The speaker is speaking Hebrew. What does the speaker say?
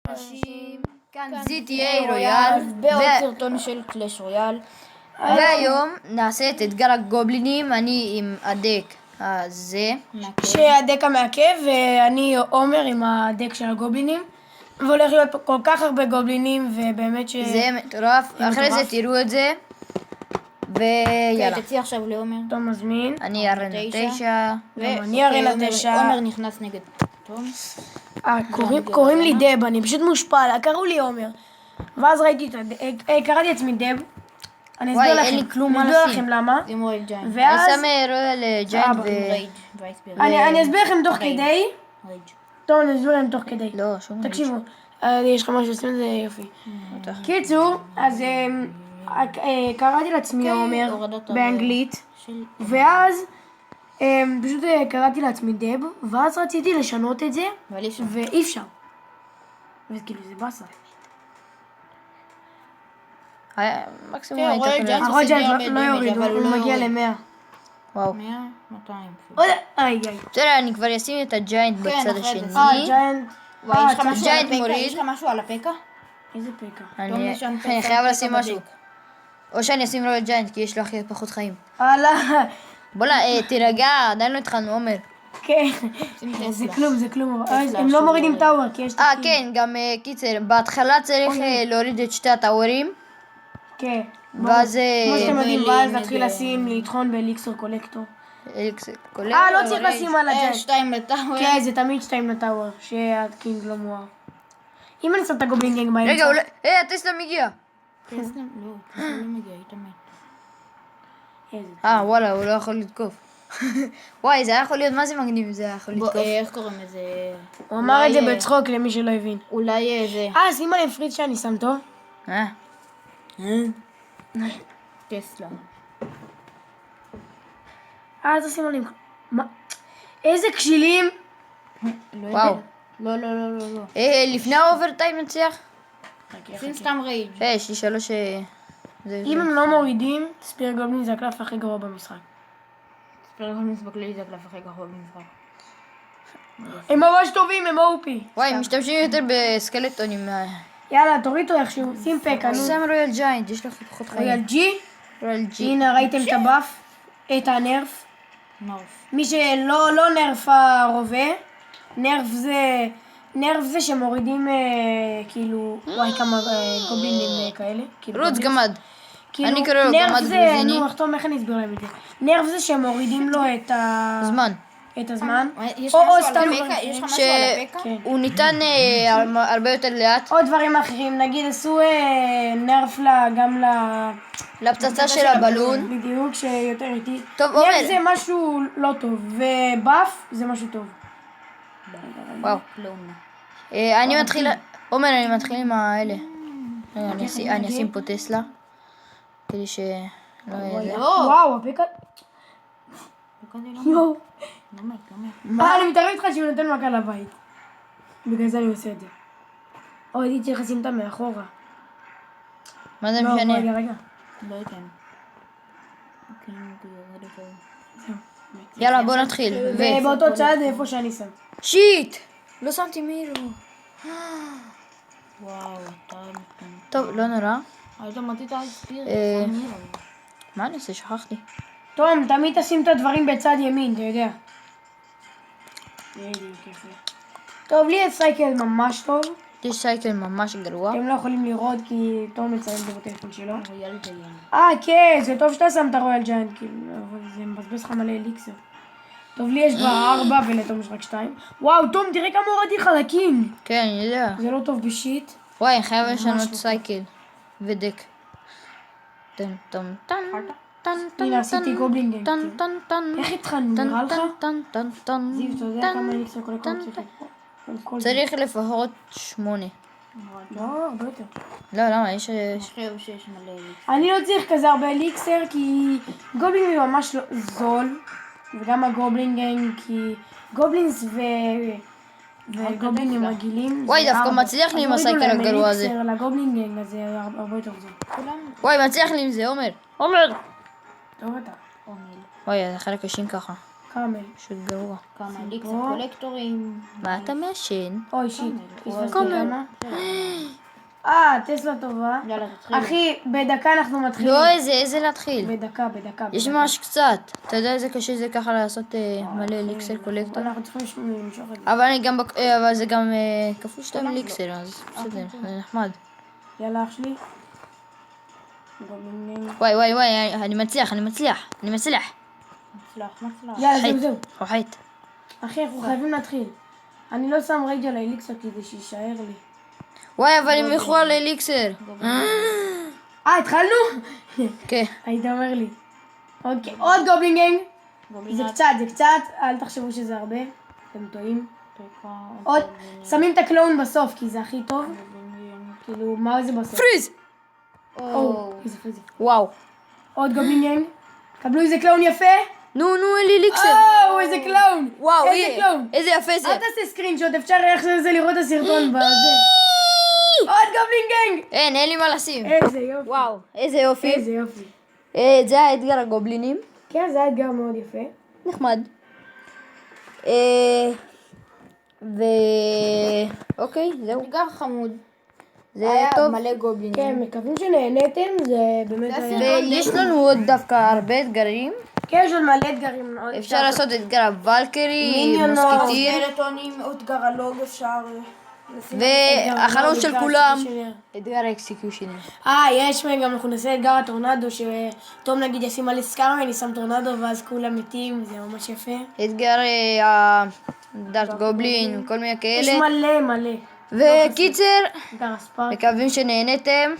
אנשים, כאן GTA רויאל, בעוד סרטון של קלאש רויאל. והיום נעשה את אתגר הגובלינים, אני עם הדק הזה. שהדק המעכב, ואני עומר עם הדק של הגובלינים. והולך להיות פה כל כך הרבה גובלינים, ובאמת זה מטורף, אחרי זה תראו את זה. ויאללה. תציע עכשיו לעומר. תום מזמין. אני ארנה 9. אני ארנה 9. עומר נכנס נגד תום. קוראים לי דב, אני פשוט מושפע, קראו לי עומר. ואז ראיתי את הדק, קראתי עצמי דב. אני וואי, אסביר אין לי לכם, כלום מה אני אסביר לשים. לכם למה. עם רויאל ג'יינט. אני ואז שם רויאל ג'יינט רייג' וייספיר. אני אסביר לכם תוך כדי. רייג'. טוב, אני אסביר לכם תוך כדי. לא, שום דבר. תקשיבו, יש לך משהו לשים את זה יופי. קיצור, אז קראתי לעצמי עומר הורדת באנגלית, של... ואז פשוט קראתי לעצמי דב, ואז רציתי לשנות את זה, אבל אי אפשר. ואי אפשר. וכאילו זה באסה. מקסימום כן, היית רויאל יכול... ג'יינט. הרוג'ה עושים לא דמג', יוריד, אבל הוא לא מגיע יוריד. ל-100. וואו. 100, 200. איי איי. בסדר, אני כבר אשים את הג'יינט בצד אחרי זה. השני. ג'יינט. וואי, יש לך משהו על ג'יינט הפקה? מוריד. יש לך משהו על הפקה? איזה פיקה. אני שם אני פקה, חייב פקה לשים משהו. בדק. או שאני אשים רויאל ג'יינט, כי יש לו הכי פחות חיים. הלאה. בוא'נה, תירגע, עדיין לא התחלנו, עומר. כן. שים זה טסלה. כלום, זה כלום. טסלה הם לא של מורידים רויאל. טאוור, כי יש... כן, גם קיצר, בהתחלה צריך להוריד את שתי הטאוורים, כן. ואז כמו שאתם יודעים, ואז ולין, נתחיל לשים, לטחון באליקסור קולקטור. אליקסר כולל. לא צריך לשים על הג'יינט. 2 לטאוור. כן, זה תמיד 2 לטאוור, שהקינג לא מואר. אם אני שם את הגובלין גנג באמצע... רגע, אולי... הטסלה מגיע. טסלה? לא, טסלה לא מגיע, היא תמיד. איזה... וואלה, הוא לא יכול לתקוף. וואי, זה היה יכול להיות, מה זה מגניב אם זה היה יכול לתקוף. איך קוראים לזה? הוא אמר את זה אולי, בצחוק למי שלא הבין. אולי זה... שים עליהם פריד שאני שם טוב. טסלה. אז שים עליהם... מה? איזה קשילים! וואו. לא, לא, לא, לא, לא. לפני האוברטיים נצליח? שים סתם רייג'. יש לי 3... אם הם לא מורידים, ספיר גובלין זה הקלף הכי גרוע במשחק. ספרגולמיס בכלי זה הקלף הכי גרוע במשחק. הם ממש טובים, הם אופי. וואי, משתמשים יותר בסקלטונים. יאללה, תורידו איכשהו, שים פקה, נו. שם רויאל ג'יינט, יש לו הכי פחות חיים. רויאל ג'י, רויאל ג'י. הנה ראיתם את הבאף, את הנרף. נורף. מי שלא נרף הרובה, נרף זה שמורידים כאילו, וואי כמה גובלינים כאלה. כאילו, רוץ גמד. כאילו, אני קורא לו נרף גמד זה, גרוזיני. נו, איך אני אסביר להם את זה? נרף זה שמורידים לו זמן. את הזמן. יש או משהו על סתם הפקה? יש לך משהו על הפקה? כן. הוא ניתן הרבה יותר לאט. או דברים אחרים, נגיד עשו נרף גם לפצצה של הבלון. בדיוק שיותר איטי. טוב, נרף עומר. זה משהו לא טוב, ובאף זה משהו טוב. וואו. כלום. אני מתחיל... עומר, אני מתחיל עם האלה. רגע, אני אשים פה טסלה. כדי ש... לא יהיה זה. וואו, הפיקה... יואו. אני מתאר איתך שהוא נותן מכה לבית. בגלל זה אני עושה את זה. או הייתי צריך לשים אותה מאחורה. מה זה לא, משנה? רגע. לא יודעת. יאללה, בוא נתחיל. ובאותו צד איפה שאני שם. שיט! לא שמתי מירו. וואו, אתה... טוב, לא נורא. היית מתית על ספיר. מה אני עושה? שכחתי. תום, תמיד תשים את הדברים בצד ימין, אתה יודע. טוב, לי יש סייקל ממש טוב. יש סייקל ממש גרוע. אתם לא יכולים לראות כי תום מציין את זה בטלפון שלו. רויאל ג'יינט. כן, זה טוב שאתה שם את הרויאל ג'יינט, כאילו, אבל זה מבזבז לך מלא אליקסר. טוב, לי יש כבר 4 ולתום יש רק 2. וואו, תום, תראה כמה הורדתי חלקים. כן, אני יודע. זה לא טוב בשיט. וואי, אני חייב לשנות סייקל. ודק. טן טן טן. טן טן הנה, עשיתי גובלין גנג. טן טן טן. איך התחלנו, טן נראה לך? טן טן טן. זיו, אתה יודע כמה אליקסר כל הקוד צריך? צריך לפחות 8. לא, הרבה יותר. לא, למה? יש... אני חושב שיש מלא אליקסר. אני לא צריך כזה הרבה אליקסר כי גובלין הוא ממש לא זול. וגם הגובלין גנג כי גובלינס וגובלינים רגילים. וואי, זה דווקא 4. מצליח לי עם אז הורידו הסייקל להם הגרוע הזה. אליקסר לגובלין גנג, אז זה הרבה יותר זול. וואי, מצליח לי עם זה, עומר. עומר! טוב אתה. אומיל. וואי, זה חלק קשים ככה. קאמל. פשוט גרוע. כמה אליקסר קולקטורים. מה אתה מעשן? אוי, שיט. פספסתי קאמל. כמה. טסלה טובה. יאללה, תתחיל. אחי, בדקה אנחנו מתחילים. לא, איזה להתחיל. בדקה. יש ממש קצת. אתה יודע איזה קשה זה ככה לעשות מלא אליקסר קולקטור? אנחנו צריכים למשוך את זה. אבל זה גם כפול 2 אליקסר, אז בסדר, זה נחמד. יאללה, אח שלי. גובלינג. וואי, אני מצליח. מצלח. יאללה, חייט. זהו. חייט. אחי, אנחנו חייבים להתחיל. אני לא שם רייג' על האליקסר כדי שיישאר לי. וואי, אבל הם ילכו על אליקסר. התחלנו? כן. היית אומר לי. אוקיי, עוד גובלינג. זה קצת, אל תחשבו שזה הרבה. אתם טועים. עוד, שמים את הקלון בסוף, כי זה הכי טוב. כאילו, מה זה בסוף? פריז! או, איזה פריז. וואו. עוד גובלינג. קבלו איזה קלון יפה. נו, אין לי אליקסר. איזה קלון. וואו, איזה קלון. איזה יפה זה. אל תעשה סקרינשוט, אפשר איך זה לראות את הסרטון בזה. עוד גובלינג. אין לי מה לשים. איזה יופי. וואו, איזה יופי. איזה יופי. זה האתגר הגובלינים. כן, זה היה אתגר מאוד יפה. נחמד. אוקיי, זהו. אתגר חמוד. זה היה טוב. מלא גובלינים. כן, מקווים שנהניתם, זה באמת היה... ויש לנו עוד דווקא הרבה אתגרים. כן, יש עוד מלא אתגרים. אפשר לעשות אתגר הוולקרי, מיניונות, מוסקיטיר, סקלטונים, אתגר הלוג אפשר. והחלום של כולם. אתגר האקסקיושינר. יש גם, אנחנו נעשה אתגר הטורנדו, שתום נגיד ישים על סקאר ואני שם טורנדו ואז כולם מתים, זה ממש יפה. אתגר הדארט גובלין, כל מיני יש כאלה. מלא. וקיצר, אתגר הספארק. מקווים שנהנתם.